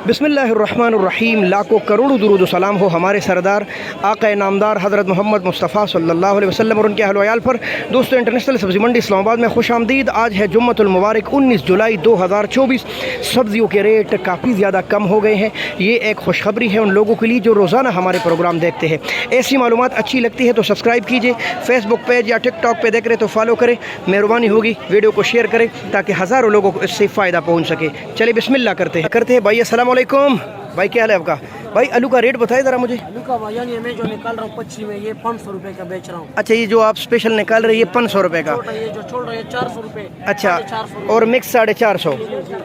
बिस्मिल्लाहिर्रहमानिर्रहीम। लाखों करोड़ों दुरूद सलाम हो हमारे सरदार आक़ा नामदार हज़रत मोहम्मद मुस्तफ़ा सल्लल्लाहु अलैहि वसल्लम और उनके अहल वयाल पर। दोस्तों, इंटरनेशनल सब्ज़ी मंडी इस्लामाबाद में खुश आमदीद। आज है जुम्मतुल मुबारक 19 जुलाई 2024। सब्ज़ियों के रेट काफ़ी ज़्यादा कम हो गए हैं। ये एक खुशखबरी है उन लोगों के लिए जो रोज़ाना हमारे प्रोग्राम देखते हैं। ऐसी मालूमात अच्छी लगती है तो सब्सक्राइब कीजिए। फेसबुक पेज या टिकटॉक पे देख रहे तो फॉलो करें। मेहरबानी होगी वीडियो को शेयर करें ताकि हज़ारों लोगों को इससे फ़ायदा पहुँच सके। चलिए बिस्मिल्लाह करते हैं भाई। अस्सलाम वालेकुम भाई, क्या हाल है आपका? भाई आलू का रेट बताइए ज़रा मुझे। आलू का भाई मैं जो निकाल रहा हूँ 25 में, ये 500 रुपए का बेच रहा हूँ। अच्छा, ये जो आप स्पेशल निकाल रहे हैं ये 500 रुपये का। ये जो छोड़ रहे हैं 400 रुपए। अच्छा, और मिक्स 450।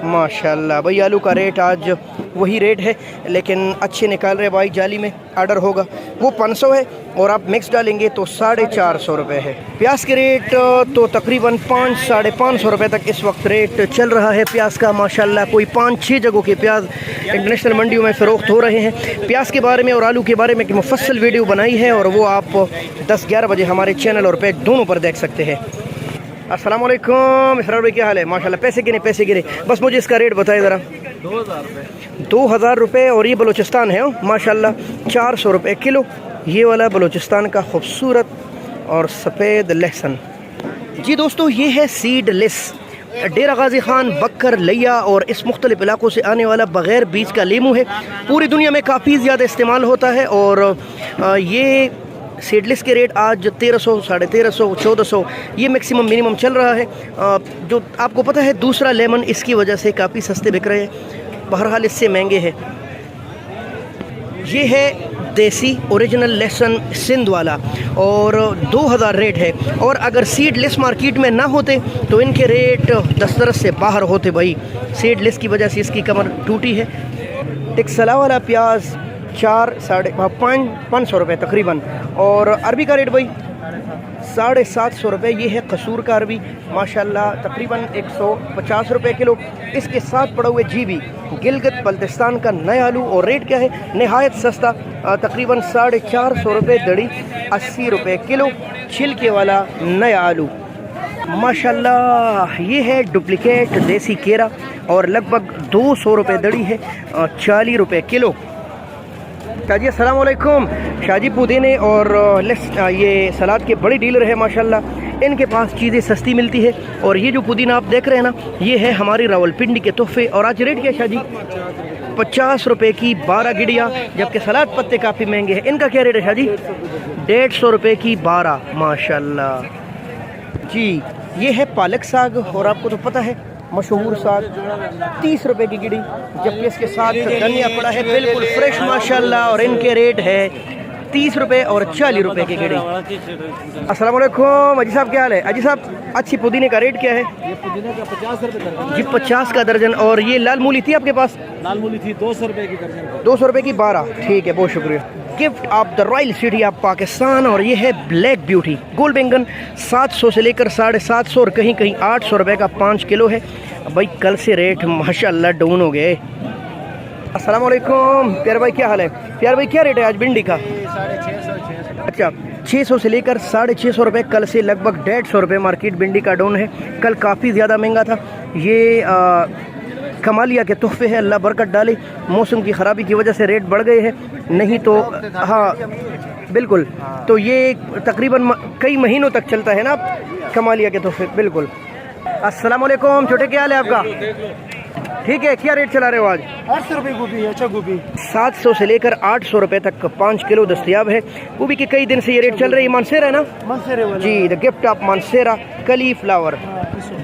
माशाल्लाह भाई, आलू का रेट आज वही रेट है लेकिन अच्छे निकाल रहे भाई। जाली में आर्डर होगा वो 500 है और आप मिक्स डालेंगे तो 450 रुपये है। प्याज के रेट तो तकरीबन 500-550 रुपये तक इस वक्त रेट चल रहा है प्याज का। माशाल्लाह कोई 5-6 जगहों के प्याज इंटरनेशनल मंडियों में फ़रोख्त हो रहे हैं। प्याज के बारे में और आलू के बारे में एक मुफस्सल वीडियो बनाई है और वो आप 10-11 बजे हमारे चैनल और पेज दोनों पर देख सकते हैं। अस्सलाम वालेकुम इसरार भाई, क्या हाल है? माशाल्लाह पैसे गिरे। बस मुझे इसका रेट बताइए ज़रा। 2000 रुपये। और ये बलूचिस्तान है माशाल्लाह 400 रुपये किलो। ये वाला बलूचिस्तान का खूबसूरत और सफ़ेद लहसुन। जी दोस्तों, ये है सीडलेस डेरा गाजी खान, बक्कर, लिया और इस मुख्तलिफ इलाकों से आने वाला बग़ैर बीज का लीमू है। पूरी दुनिया में काफ़ी ज़्यादा इस्तेमाल होता है और ये सीडलेस के रेट आज 1300, 1350, 1400 ये मैक्सिमम मिनिमम चल रहा है। जो आपको पता है दूसरा लेमन इसकी वजह से काफ़ी सस्ते बिक रहे हैं, बहरहाल इससे महंगे हैं। ये है देसी ओरिजिनल लहसुन सिंध वाला और 2000 रेट है। और अगर सीडलेस मार्केट में ना होते तो इनके रेट दस्तरस से बाहर होते भाई। सीडलेस की वजह से इसकी कमर टूटी है। टिक्सला वाला प्याज 400-500 रुपये तकरीबन। और अरबी का रेट भाई 750 रुपये। ये है कसूर का अरबी माशाल्लाह तकरीबन 150 रुपये किलो। इसके साथ पड़ा हुए जीबी गिलगित बल्तिस्तान का नया आलू और रेट क्या है नहायत सस्ता, तकरीबन 450 रुपये दड़ी, 80 रुपये किलो। छिलके वाला नया आलू माशाल्लाह। ये है डुप्लिकेट देसी केरा और लगभग 200 रुपये दड़ी है, 40 रुपये किलो। शाजी अस्सलाम वालेकुम। शाजी पुदीने और ये सलाद के बड़े डीलर है माशाल्लाह। इनके पास चीज़ें सस्ती मिलती है। और ये जो पुदीना आप देख रहे हैं ना, ये है हमारी रावलपिंडी के तोहफे। और आज रेट क्या है शाजी? 50 रुपये की 12 गिड़िया, जबकि सलाद पत्ते काफ़ी महंगे हैं। इनका क्या रेट है शाजी? 150 रुपये की 12 माशाल्लाह। जी ये है पालक साग और आपको तो पता है मशहूर साग 30 रुपये की गिड़ी, जबकि इसके साथ धनिया पड़ा है बिल्कुल फ्रेश माशाल्लाह। और इनके रेट है 30 रुपये और 40 रुपये की गिड़ी। अस्सलाम वालेकुम अजी साहब, क्या हाल है? अजी साहब अच्छी पुदीने का रेट क्या है? ये पुदीने का 50 रुपये दर्जन जी 50 का दर्जन। और ये लाल मूली थी आपके पास? लाल मूली थी 200 रुपये की दर्जन। 200 रुपये की 12, ठीक है, बहुत शुक्रिया। Gift of the royal city of Pakistan. और ये है ब्लैक ब्यूटी गोल बैंगन 700 से लेकर 750 और कहीं कहीं 800 रुपये का 5 किलो है भाई। कल से रेट माशाल्लाह डाउन हो गए। अस्सलाम वालेकुम प्यार भाई, क्या हाल है? प्यार भाई क्या रेट है आज भिंडी का? 650। अच्छा 600 से लेकर 650 रुपये। कल से लगभग 150 रुपये मार्केट भिंडी का डाउन है। कल काफ़ी ज़्यादा महंगा था। ये कमालिया के तोहफे हैं, अल्लाह बरकत डाले। मौसम की ख़राबी की वजह से रेट बढ़ गए हैं, नहीं तो हाँ बिल्कुल। तो ये तकरीबन कई महीनों तक चलता है ना कमालिया के तोहफे। बिल्कुल। अस्सलाम वालेकुम छोटे, क्या हाल है आपका? ठीक है, क्या रेट चला रहे हो आज? 800 रुपये गोभी। अच्छा गोभी 700 से लेकर 800 रुपये तक 5 किलो दस्तयाब है। गोभी के कई दिन से ये रेट चल रही है। मानसेरा है ना? मनसेरे वाला जी, द गिफ्ट ऑफ मानसेरा कली फ्लावर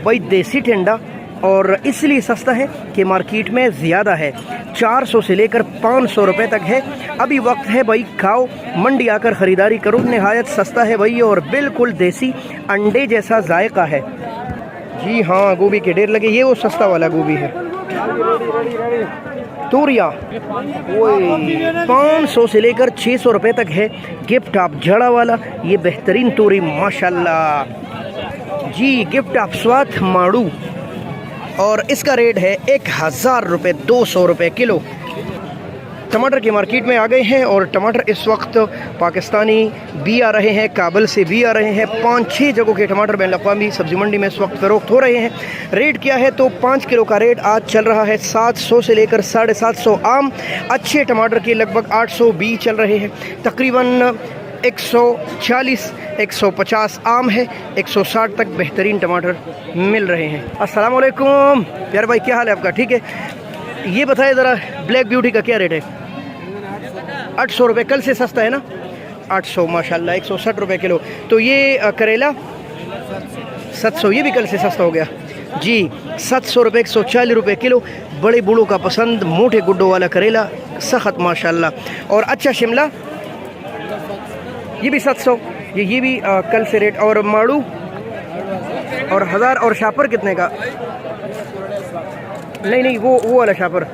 भाई, देसी ठंडा और इसलिए सस्ता है कि मार्केट में ज़्यादा है। 400 से लेकर 500 रुपये तक है। अभी वक्त है भाई, खाओ, मंडी आकर ख़रीदारी करो। नहायत सस्ता है भाई और बिल्कुल देसी अंडे जैसा जायका है। जी हाँ, गोभी के ढेर लगे। ये वो सस्ता वाला गोभी है। तूरिया वही 500 से लेकर 600 रुपये तक है। गिफ्ट ऑफ जड़ा वाला ये बेहतरीन तूरी माशाल्लाह। जी गिफ्ट ऑफ स्वाद माड़ू और इसका रेट है 1000 रुपये, 200 रुपये किलो। टमाटर की मार्केट में आ गए हैं और टमाटर इस वक्त पाकिस्तानी भी आ रहे हैं, काबुल से भी आ रहे हैं। 5-6 जगहों के टमाटर बैन अवी सब्ज़ी मंडी में इस वक्त फ़रोख्त हो रहे हैं। रेट क्या है तो 5 किलो का रेट आज चल रहा है 700 से लेकर 750 आम। अच्छे टमाटर के लगभग 820 चल रहे हैं। तकरीबन 140 150 आम है, 160 तक बेहतरीन टमाटर मिल रहे हैं। अस्सलाम वालेकुम प्यारे भाई, क्या हाल है आपका? ठीक है, ये बताएं ज़रा ब्लैक ब्यूटी का क्या रेट है? 800 रुपये, कल से सस्ता है ना? 800 माशाल्लाह, 160 रुपये किलो। तो ये करेला 700, ये भी कल से सस्ता हो गया जी। 700 रुपये, 140 रुपये किलो। बड़े बूढ़ों का पसंद मोटे गुड्डों वाला करेला सख्त माशाल्लाह। और अच्छा शिमला ये भी 700, ये भी कल से रेट। और माड़ू और 1000। और शापर कितने का? नहीं वो वाला शापर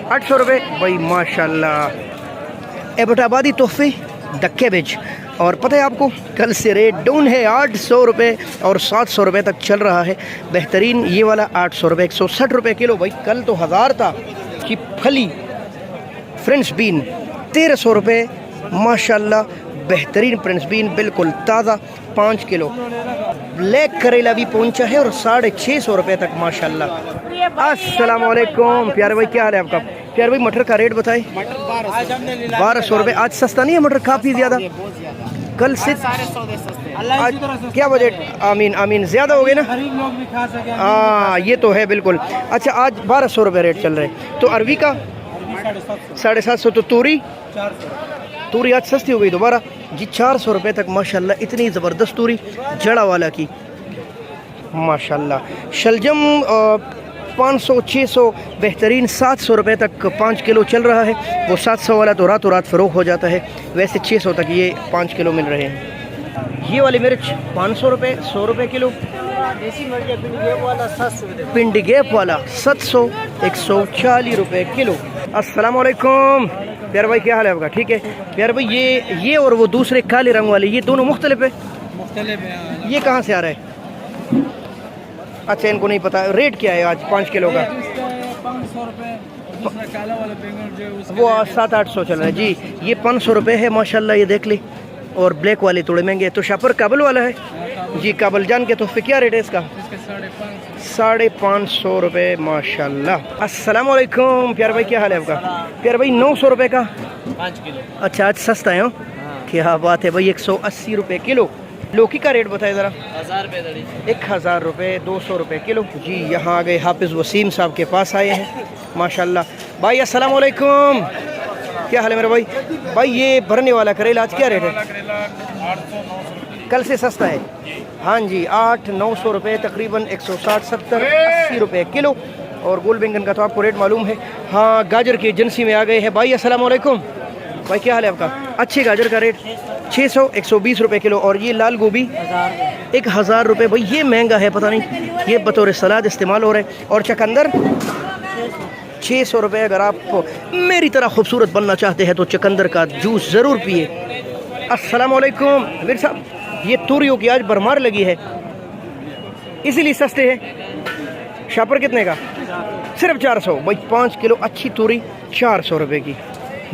800 रुपये भाई माशाल्लाह। एबटाबादी तोहफे द कैबेज, और पता है आपको कल से रेट डाउन है, 800 रुपये और 700 रुपये तक चल रहा है। बेहतरीन ये वाला 800 रुपये, 160 रुपये किलो। भाई कल तो 1000 था। कि फली फ्रेंच बीन 1300 रुपये माशाल्लाह। बेहतरीन फ्रेंच बीन बिल्कुल ताज़ा 5 किलो। ब्लैक करेला भी पहुंचा है और 650 रुपये तक माशाल्लाह। अस्सलाम वालेकुम प्यारे भाई, क्या हाल है आपका? प्यारे भाई मटर का रेट बताएं। 1200 रुपये। आज सस्ता नहीं है मटर? काफ़ी ज़्यादा कल से। आज क्या बजट? आमीन आमीन, ज़्यादा हो गए ना? हाँ ये तो है बिल्कुल। अच्छा आज 1200 रुपये रेट चल रहे हैं। तो अरवी का 750। तो तूरी आज सस्ती हो गई दोबारा जी, 400 रुपये तक माशाल्लाह। इतनी ज़बरदस्त तूरी जड़ा वाला की माशाल्लाह। शलजम 500-600, बेहतरीन 700 रुपये तक 5 किलो चल रहा है। वो 700 वाला तो रातों रात फ़रोख हो जाता है, वैसे 600 तक ये 5 किलो मिल रहे हैं। ये वाली मिर्च 500 रुपये, 100 रुपये किलो। पिंडी गैप वाला 700, 140 रुपये किलो। अस्सलाम वालेकुम प्यारे भाई, क्या हाल है आपका? ठीक है प्यारे भाई, ये और वो दूसरे काले रंग वाले, ये दोनों मुख्तलिफ है? मुख्तलिफ है। ये कहाँ से आ रहा है? अच्छा इनको नहीं पता। रेट क्या है आज 5 किलो का? 500 रुपये। वो 700-800 चल रहा है जी। ये 500 रुपये है माशाल्लाह, ये देख ले। और ब्लैक वाले थोड़े महंगे। तो शापर काबुल वाला है जी, काबुल जान के। तो फिर क्या रेट है इसका? 550 रुपये माशाल्लाह। अस्सलाम वालेकुम प्यारे भाई, क्या हाल है आपका? प्यारे भाई 900 रुपये का 5 किलो। अच्छा आज सस्ता है। क्या बात है भाई, 180 रुपये किलो। लौकी का रेट बताए ज़रा। 1000 रुपये। 1000 रुपये, 200 रुपये किलो जी। यहाँ आ गए हाफिज़ वसीम साहब के पास आए हैं माशाल्लाह। भाई अस्सलाम वालेकुम, क्या हाल है मेरे भाई? भाई ये भरने वाला करेला आज क्या रेट है? कल से सस्ता है हाँ जी, 800-900 रुपये, तकरीबन 160-70-80 रुपये किलो। और गोल बैंगन का तो आपको रेट मालूम है। हाँ गाजर की एजेंसी में आ गए हैं भाई। अस्सलाम वालेकुम भाई, क्या हाल है आपका? अच्छे गाजर का रेट 600-120 रुपये किलो। और ये लाल गोभी 1000 रुपये। भाई ये महंगा है, पता नहीं, ये बतौर सलाद इस्तेमाल हो रहा है। और चकंदर 600 रुपये। अगर आप मेरी तरह खूबसूरत बनना चाहते हैं तो चकंदर का जूस ज़रूर पिए। अस्सलाम वालेकुम अमीर साहब, ये तूरियों की आज भरमार लगी है, इसीलिए सस्ते हैं। शापर कितने का? सिर्फ 400। भाई 5 किलो अच्छी तूरी 400 रुपये की।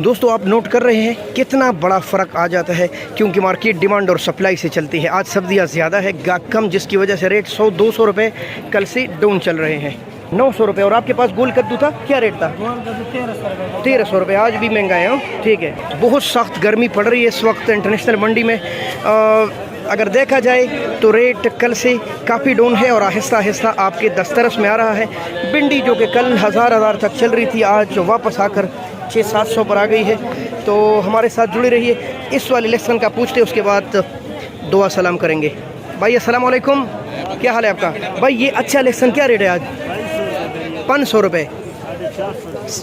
दोस्तों आप नोट कर रहे हैं कितना बड़ा फ़र्क आ जाता है, क्योंकि मार्केट डिमांड और सप्लाई से चलती है। आज सब्जियां ज़्यादा है, गाहक कम, जिसकी वजह से रेट 100-200 रुपये कल से डाउन चल रहे हैं। 900 रुपये। और आपके पास गोल कद्दू था, क्या रेट था? 1300 रुपये। आज भी महंगा है। ठीक है, बहुत सख्त गर्मी पड़ रही है इस वक्त इंटरनेशनल मंडी में। अगर देखा जाए तो रेट कल से काफ़ी डाउन है और आहिस्ता आहिस्ता आपके दस्तरस में आ रहा है। भिंडी जो कि कल 1000 तक चल रही थी, आज वापस आकर 600-700 पर आ गई है। तो हमारे साथ जुड़े रहिए। इस वाले लेसन का पूछते, उसके बाद दुआ सलाम करेंगे। भाई अस्सलाम वालेकुम, क्या हाल है आपका? भाई ये अच्छा लेसन क्या रेट है आज? 500 रुपये,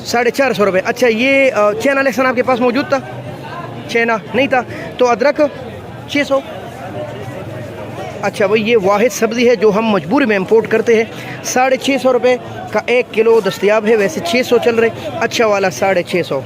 450 रुपये। अच्छा ये चैना लेसन आपके पास मौजूद था? चैना नहीं था। तो अदरक 600। अच्छा भाई ये वाहिद सब्ज़ी है जो हम मजबूरी में इंपोर्ट करते हैं। 650 रुपये का 1 किलो दस्तयाब है, वैसे 600 चल रहे। अच्छा वाला 650।